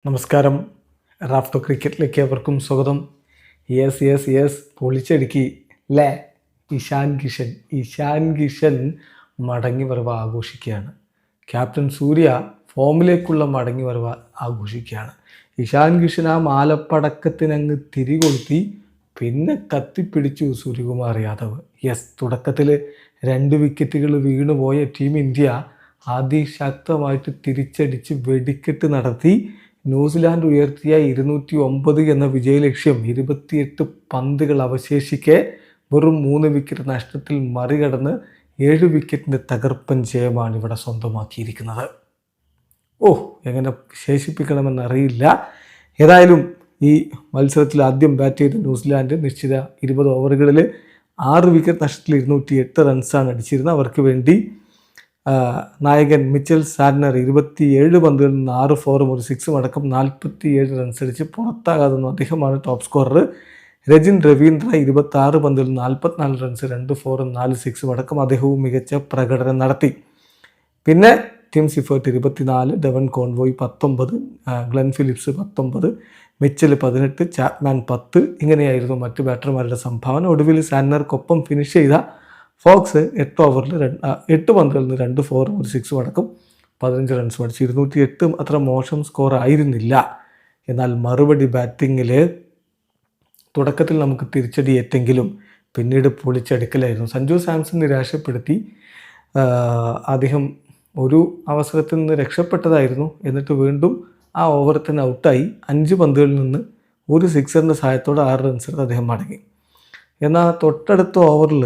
നമസ്കാരം. റാഫ്റ്റോ ക്രിക്കറ്റിലേക്ക് അവർക്കും സ്വാഗതം. യെസ് പൊളിച്ചടുക്കി അല്ലേ? ഇഷാൻ കിഷൻ മടങ്ങി വരവ് ആഘോഷിക്കുകയാണ്. ക്യാപ്റ്റൻ സൂര്യ ഫോമിലേക്കുള്ള മടങ്ങി വരവ് ആഘോഷിക്കുകയാണ്. ഇഷാൻ കിഷൻ ആ മാലപ്പടക്കത്തിനങ്ങ് തിരികൊളുത്തി പിന്നെ കത്തിപ്പിടിച്ചു സൂര്യകുമാർ യാദവ്. തുടക്കത്തിൽ 2 വിക്കറ്റുകൾ വീണുപോയ ടീം ഇന്ത്യ അതിശക്തമായിട്ട് തിരിച്ചടിച്ച് വെടിക്കെട്ട് നടത്തി ന്യൂസിലാൻഡ് ഉയർത്തിയ 209 എന്ന വിജയലക്ഷ്യം 28 പന്തുകൾ അവശേഷിക്കെ വെറും 3 വിക്കറ്റ് നഷ്ടത്തിൽ മറികടന്ന് 7 വിക്കറ്റിൻ്റെ തകർപ്പൻ ജയമാണ് ഇവിടെ സ്വന്തമാക്കിയിരിക്കുന്നത്. എങ്ങനെ വിശേഷിപ്പിക്കണമെന്നറിയില്ല. ഏതായാലും ഈ മത്സരത്തിൽ ആദ്യം ബാറ്റ് ചെയ്ത ന്യൂസിലാൻഡ് നിശ്ചിത 20 ഓവറുകളിൽ 6 വിക്കറ്റ് നഷ്ടത്തിൽ 208 റൺസാണ് അടിച്ചിരുന്നത്. അവർക്ക് വേണ്ടി നായകൻ മിച്ചൽ സാന്റ്നർ 27 പന്തുകളിൽ നിന്ന് 6 4ഉം 1 6ഉം അടക്കം 47 റൺസ് അടിച്ച് പുറത്താകാതെ അദ്ദേഹമാണ് ടോപ്പ് സ്കോറർ. രജിൻ രവീന്ദ്ര 26 പന്തുകളിൽ 44 റൺസ് 2 4ഉം 4 6ഉം അടക്കം അദ്ദേഹവും മികച്ച പ്രകടനം നടത്തി. പിന്നെ Tim Seifert 24, Devon Conway 19, Glenn Phillips 19, Mitchell 18, Chapman 10 ഇങ്ങനെയായിരുന്നു മറ്റ് ബാറ്റർമാരുടെ സംഭാവന. ഒടുവിൽ സാന്റ്നർക്കൊപ്പം ഫിനിഷ് ചെയ്ത ഫോക്സ് 8 ഓവറിൽ 8 പന്തുകളിൽ നിന്ന് 2 4ഉം 1 6ഉം അടക്കം 15 റൺസ് അടിച്ചു. 208 അത്ര മോശം സ്കോർ ആയിരുന്നില്ല. എന്നാൽ മറുപടി ബാറ്റിങ്ങിൽ തുടക്കത്തിൽ നമുക്ക് തിരിച്ചടിയേറ്റെങ്കിലും പിന്നീട് പൊളിച്ചടുക്കലായിരുന്നു. സഞ്ജു സാംസൺ നിരാശപ്പെടുത്തി. അദ്ദേഹം ഒരു അവസരത്തിൽ നിന്ന് രക്ഷപ്പെട്ടതായിരുന്നു. എന്നിട്ട് വീണ്ടും ആ ഓവറിൽ തന്നെ ഔട്ടായി. 5 പന്തുകളിൽ നിന്ന് 1 സിക്സറിൻ്റെ സഹായത്തോടെ 6 റൺസ് എടുത്ത് അദ്ദേഹം മടങ്ങി. എന്നാൽ തൊട്ടടുത്ത ഓവറിൽ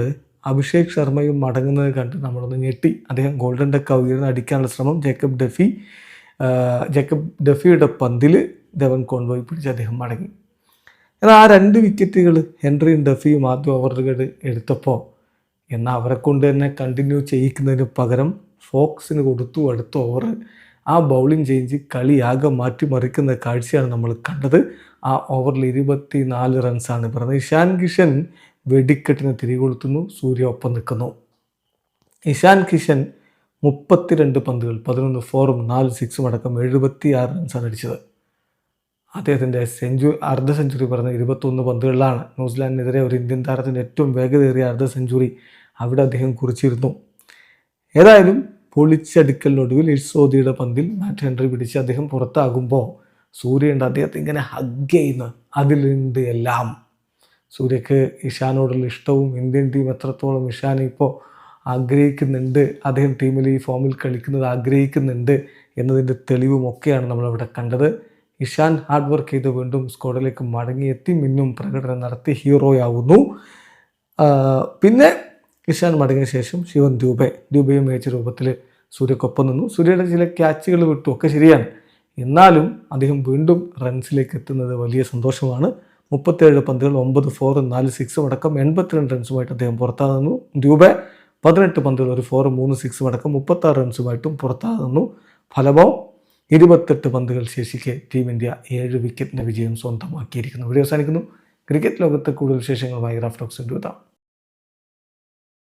അഭിഷേക് ശർമ്മയും മടങ്ങുന്നത് കണ്ട് നമ്മളൊന്ന് ഞെട്ടി. അദ്ദേഹം ഗോൾഡൻ ഡക്ക് ഉയർന്ന് അടിക്കാനുള്ള ശ്രമം ജേക്കബ് ഡഫിയുടെ പന്തിൽ ഡെവൻ കോൺവോയ് പിടിച്ച് അദ്ദേഹം മടങ്ങി. എന്നാൽ ആ 2 വിക്കറ്റുകൾ ഹെൻറിയും ഡഫിയും ആദ്യ ഓവറുകൾ എടുത്തപ്പോൾ എന്നാൽ അവരെ കൊണ്ട് തന്നെ കണ്ടിന്യൂ ചെയ്യിക്കുന്നതിന് പകരം ഫോക്സിന് കൊടുത്തു അടുത്ത ഓവർ. ആ ബൗളിംഗ് ചേഞ്ച് കളിയാകെ മാറ്റിമറിക്കുന്ന കാഴ്ചയാണ് നമ്മൾ കണ്ടത്. ആ ഓവറിൽ 24 റൺസാണ് പറഞ്ഞത്. ഇഷാൻ കിഷൻ വെടിക്കെട്ടിന് തിരികൊളുത്തുന്നു. സൂര്യ ഒപ്പം നിൽക്കുന്നു. ഇഷാൻ കിഷൻ 32 പന്തുകൾ 11 4ഉം 4 6ഉം അടക്കം 76 റൺസാണ് അടിച്ചത്. അദ്ദേഹത്തിൻ്റെ അർദ്ധ സെഞ്ചുറി പറഞ്ഞ 21 പന്തുകളിലാണ്. ന്യൂസിലാൻഡിനെതിരെ ഒരു ഇന്ത്യൻ താരത്തിൻ്റെ ഏറ്റവും വേഗതയേറിയ അർദ്ധ സെഞ്ചുറി അവിടെ അദ്ദേഹം കുറിച്ചിരുന്നു. ഏതായാലും പൊളിച്ചടുക്കലിനൊടുവിൽ ഇർസോദിയുടെ പന്തിൽ മാറ്റ് ഹെൻറി പിടിച്ച് അദ്ദേഹം പുറത്താകുമ്പോൾ സൂര്യയുണ്ട് അദ്ദേഹത്തെ ഇങ്ങനെ ഹഗ് ചെയ്യുന്നു. അതിലുണ്ട് എല്ലാം. സൂര്യക്ക് ഇഷാനോടുള്ള ഇഷ്ടവും ഇന്ത്യൻ ടീം എത്രത്തോളം ഇഷാനെ ഇപ്പോൾ ആഗ്രഹിക്കുന്നുണ്ട്, അദ്ദേഹം ടീമിൽ ഈ ഫോമിൽ കളിക്കുന്നത് ആഗ്രഹിക്കുന്നുണ്ട് എന്നതിൻ്റെ തെളിവുമൊക്കെയാണ് നമ്മളിവിടെ കണ്ടത്. ഇഷാൻ ഹാർഡ് വർക്ക് ചെയ്ത് വീണ്ടും സ്ക്വാഡിലേക്ക് മടങ്ങിയെത്തി മിന്നും പ്രകടനം നടത്തി ഹീറോയാവുന്നു. പിന്നെ ഇഷാൻ മടങ്ങിയ ശേഷം ശിവൻ ഡ്യൂബയും മികച്ച രൂപത്തിൽ സൂര്യക്കൊപ്പം നിന്നു. സൂര്യയുടെ ചില ക്യാച്ചുകൾ വിട്ടു ഒക്കെ ശരിയാണ്. എന്നാലും അദ്ദേഹം വീണ്ടും റൺസിലേക്ക് എത്തുന്നത് വലിയ സന്തോഷമാണ്. 37 പന്തുകൾ 9 4ഉം 4 6ഉം അടക്കം 82 റൺസുമായിട്ട് അദ്ദേഹം പുറത്താകുന്നു. 18 പന്തുകൾ 1 4ഉം 3 6ഉം അടക്കം 36 റൺസുമായിട്ടും പുറത്താകുന്നു. ഫലമോ 28 പന്തുകൾ ശേഷിക്കെ ടീം ഇന്ത്യ 7 വിക്കറ്റിൻ്റെ വിജയം സ്വന്തമാക്കിയിരിക്കുന്നു. വീഡിയോ അവസാനിക്കുന്നു. ക്രിക്കറ്റ് ലോകത്തെ കൂടുതൽ വിശേഷങ്ങളുമായി റാഫ്റ്റോക്സ് എത്താം.